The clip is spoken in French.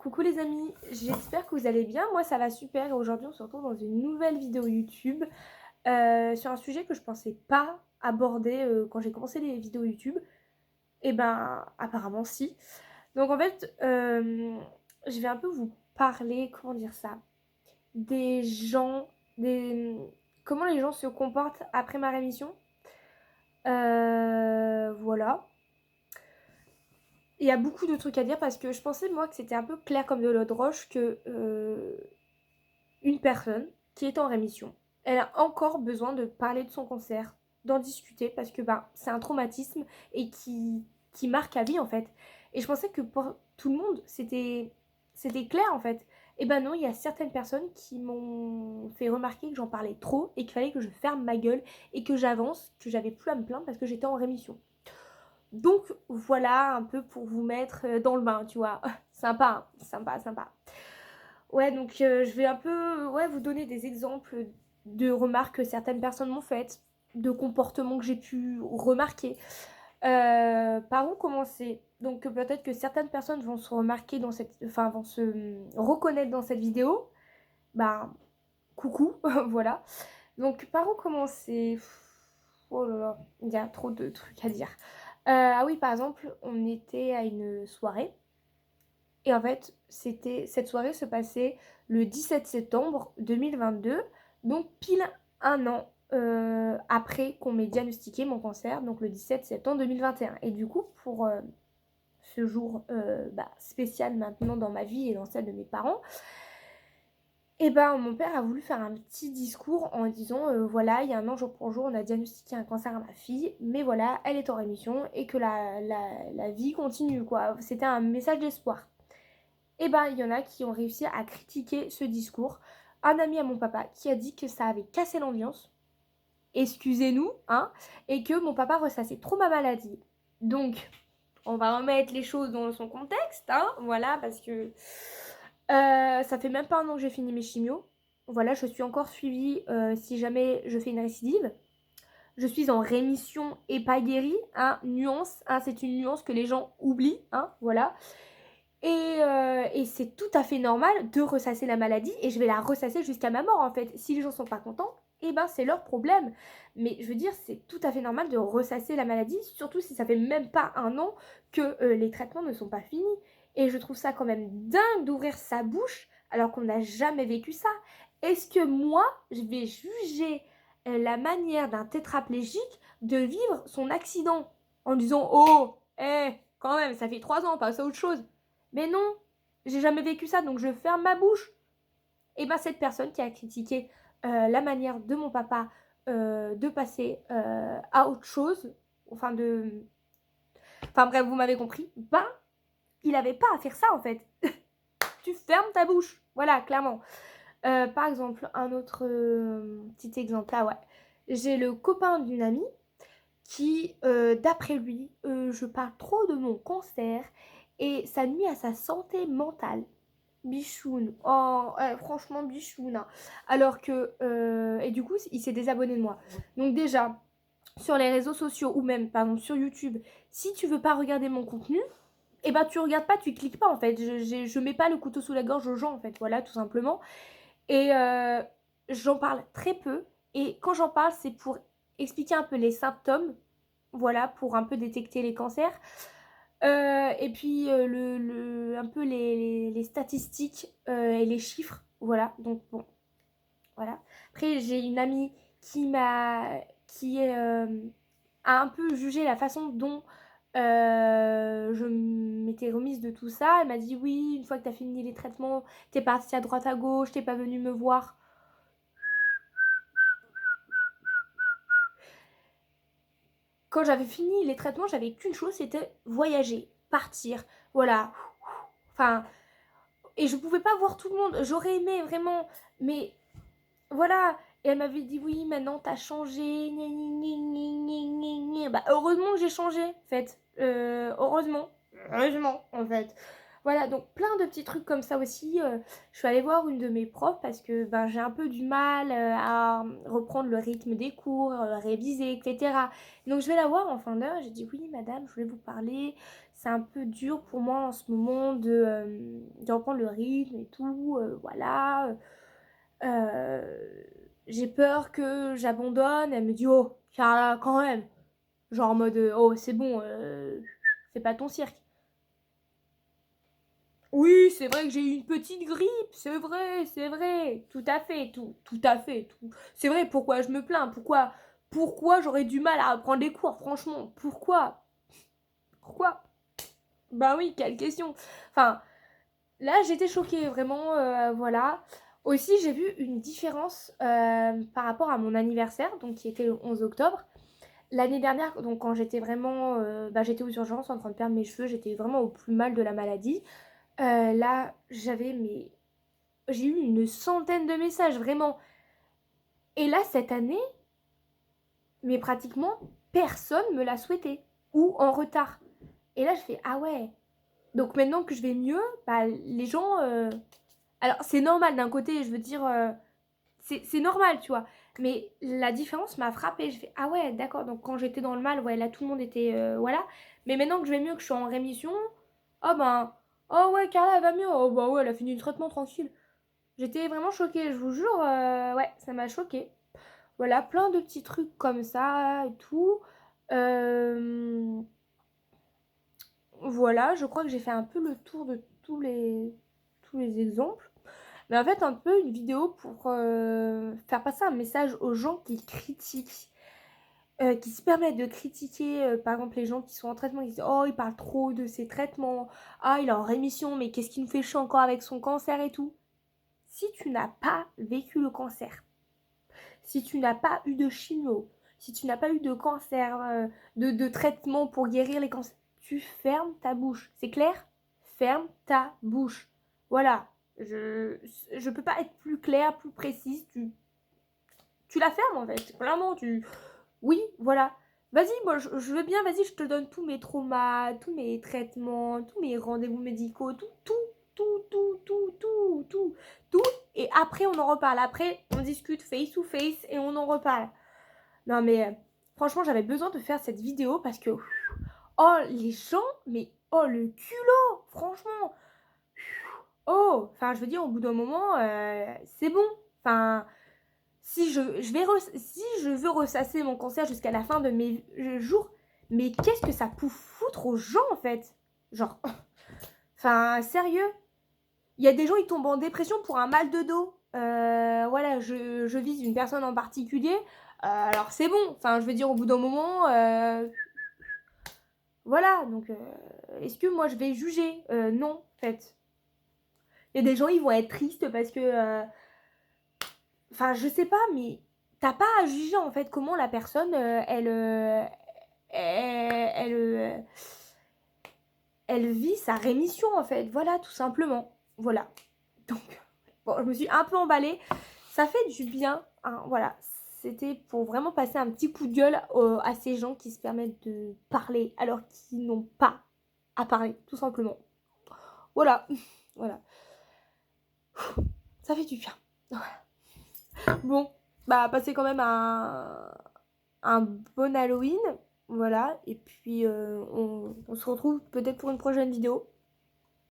Coucou les amis, j'espère que vous allez bien, moi ça va super et aujourd'hui on se retrouve dans une nouvelle vidéo YouTube sur un sujet que je pensais pas aborder quand j'ai commencé les vidéos YouTube. Et ben apparemment si. Donc en fait je vais un peu vous parler, comment dire ça, des gens, comment les gens se comportent après ma rémission. Voilà. Il y a beaucoup de trucs à dire parce que je pensais moi que c'était un peu clair comme de l'eau de roche que une personne qui est en rémission, elle a encore besoin de parler de son cancer, d'en discuter parce que c'est un traumatisme et qui marque à vie en fait. Et je pensais que pour tout le monde c'était clair en fait. Et ben non, il y a certaines personnes qui m'ont fait remarquer que j'en parlais trop et qu'il fallait que je ferme ma gueule et que j'avance, que j'avais plus à me plaindre parce que j'étais en rémission. Donc voilà un peu pour vous mettre dans le bain, tu vois. Sympa, hein, sympa, sympa. Ouais, donc je vais un peu vous donner des exemples de remarques que certaines personnes m'ont faites, de comportements que j'ai pu remarquer. Par où commencer? Donc peut-être que certaines personnes vont se remarquer dans cette, enfin vont se reconnaître dans cette vidéo. Bah coucou, voilà. Donc par où commencer? Oh là là, il y a trop de trucs à dire. Ah oui, par exemple, on était à une soirée. Et en fait, cette soirée se passait le 17 septembre 2022, donc pile un an après qu'on m'ait diagnostiqué mon cancer, donc le 17 septembre 2021. Et du coup, pour ce jour spécial maintenant dans ma vie et dans celle de mes parents, et mon père a voulu faire un petit discours en disant voilà, il y a un an jour pour jour, on a diagnostiqué un cancer à ma fille, mais voilà, elle est en rémission et que la vie continue, quoi. C'était un message d'espoir. Et il y en a qui ont réussi à critiquer ce discours. Un ami à mon papa qui a dit que ça avait cassé l'ambiance, excusez-nous, hein, et que mon papa ressassait trop ma maladie. Donc, on va remettre les choses dans son contexte, hein, voilà, parce que ça fait même pas un an que j'ai fini mes chimios. Voilà, je suis encore suivie si jamais je fais une récidive. Je suis en rémission et pas guérie, hein, nuance, hein, c'est une nuance que les gens oublient, hein, voilà. Et c'est tout à fait normal de ressasser la maladie et je vais la ressasser jusqu'à ma mort en fait. Si les gens sont pas contents, c'est leur problème. Mais je veux dire, c'est tout à fait normal de ressasser la maladie, surtout si ça fait même pas un an que les traitements ne sont pas finis. Et je trouve ça quand même dingue d'ouvrir sa bouche alors qu'on n'a jamais vécu ça. Est-ce que moi, je vais juger la manière d'un tétraplégique de vivre son accident en disant oh, quand même, ça fait 3 ans, passe à autre chose. Mais non, j'ai jamais vécu ça, donc je ferme ma bouche. Et cette personne qui a critiqué la manière de mon papa de passer à autre chose, enfin de... Enfin bref, vous m'avez compris, il avait pas à faire ça en fait. Tu fermes ta bouche, voilà, clairement. Par exemple, un autre petit exemple, là, ouais. J'ai le copain d'une amie qui, d'après lui, je parle trop de mon cancer et ça nuit à sa santé mentale. Bichoun. Oh, franchement, bichoun, hein. Alors que... et du coup, il s'est désabonné de moi. Donc déjà, sur les réseaux sociaux ou même, par exemple, sur YouTube, si tu veux pas regarder mon contenu, tu regardes pas, tu cliques pas, en fait. Je mets pas le couteau sous la gorge aux gens, en fait. Voilà, tout simplement. Et j'en parle très peu. Et quand j'en parle, c'est pour expliquer un peu les symptômes. Voilà, pour un peu détecter les cancers. Et puis un peu les statistiques et les chiffres, voilà. Donc bon, voilà. Après j'ai une amie qui a un peu jugé la façon dont je m'étais remise de tout ça. Elle m'a dit oui, une fois que t'as fini les traitements, t'es partie à droite à gauche, t'es pas venue me voir. Quand j'avais fini les traitements, j'avais qu'une chose, c'était voyager, partir, voilà. Enfin, et je pouvais pas voir tout le monde. J'aurais aimé vraiment, mais voilà. Et elle m'avait dit oui, maintenant t'as changé. Heureusement que j'ai changé, en fait. Heureusement, en fait. Voilà, donc plein de petits trucs comme ça aussi. Je suis allée voir une de mes profs parce que j'ai un peu du mal à reprendre le rythme des cours, réviser, etc. Donc je vais la voir en fin d'heure. J'ai dit oui, madame, je voulais vous parler. c'est un peu dur pour moi en ce moment de reprendre le rythme et tout, voilà. J'ai peur que j'abandonne. Elle me dit: «Oh, Carla, quand même!» Genre en mode, «Oh, c'est bon, fais pas ton cirque.» Oui, c'est vrai que j'ai eu une petite grippe, c'est vrai, tout à fait, tout. C'est vrai, pourquoi je me plains? Pourquoi j'aurais du mal à reprendre les cours? Franchement, pourquoi? Pourquoi? Bah oui, quelle question. Enfin, là, j'étais choquée, vraiment, voilà. Aussi, j'ai vu une différence par rapport à mon anniversaire, donc qui était le 11 octobre. L'année dernière, donc quand j'étais vraiment, j'étais aux urgences en train de perdre mes cheveux, j'étais vraiment au plus mal de la maladie. Là, j'ai eu une centaine de messages, vraiment. Et là, cette année, mais pratiquement personne me l'a souhaité ou en retard. Et là, je fais ah ouais. Donc maintenant que je vais mieux, bah les gens. Alors c'est normal d'un côté, je veux dire, c'est normal, tu vois. Mais la différence m'a frappée. Je fais ah ouais, d'accord. Donc quand j'étais dans le mal, ouais, là tout le monde était voilà. Mais maintenant que je vais mieux, que je suis en rémission, oh ben, oh ouais, Carla elle va mieux. Oh bah ouais, elle a fini le traitement tranquille. J'étais vraiment choquée, je vous jure, ouais, ça m'a choquée. Voilà, plein de petits trucs comme ça et tout. Euh, voilà, je crois que j'ai fait un peu le tour de tous les exemples. Mais en fait, un peu une vidéo pour faire passer un message aux gens qui critiquent, qui se permettent de critiquer, par exemple, les gens qui sont en traitement, qui disent «Oh, il parle trop de ses traitements. Ah, il est en rémission, mais qu'est-ce qui nous fait chier encore avec son cancer et tout.» Si tu n'as pas vécu le cancer, si tu n'as pas eu de chimio, si tu n'as pas eu de cancer, de traitement pour guérir les cancers, tu fermes ta bouche. C'est clair? Ferme ta bouche. Voilà. Je peux pas être plus claire, plus précise. Tu la fermes en fait. Clairement, oui, voilà. Vas-y, moi je veux bien, vas-y, je te donne tous mes traumas, tous mes traitements, tous mes rendez-vous médicaux, tout. Et après, on en reparle. Après, on discute face to face et on en reparle. Non, mais franchement, j'avais besoin de faire cette vidéo parce que, oh, les gens, mais oh, le culot, franchement. Oh, enfin, je veux dire, au bout d'un moment, c'est bon. Enfin, si je veux ressasser mon cancer jusqu'à la fin de mes jours, mais qu'est-ce que ça peut foutre aux gens en fait? Genre, enfin, sérieux? Il y a des gens, ils tombent en dépression pour un mal de dos. Voilà, je vise une personne en particulier. Alors c'est bon, enfin, je veux dire, au bout d'un moment, voilà, donc est-ce que moi je vais juger? Non, en fait. Il y a des gens, ils vont être tristes parce que enfin, je sais pas, mais t'as pas à juger en fait comment la personne, elle vit sa rémission en fait. Voilà, tout simplement. Voilà. Donc, bon, je me suis un peu emballée. Ça fait du bien, hein, voilà. C'était pour vraiment passer un petit coup de gueule à ces gens qui se permettent de parler alors qu'ils n'ont pas à parler, tout simplement. Voilà. Voilà. Ça fait du bien. Bon, bah, passez quand même un bon Halloween. Voilà. Et puis, on se retrouve peut-être pour une prochaine vidéo.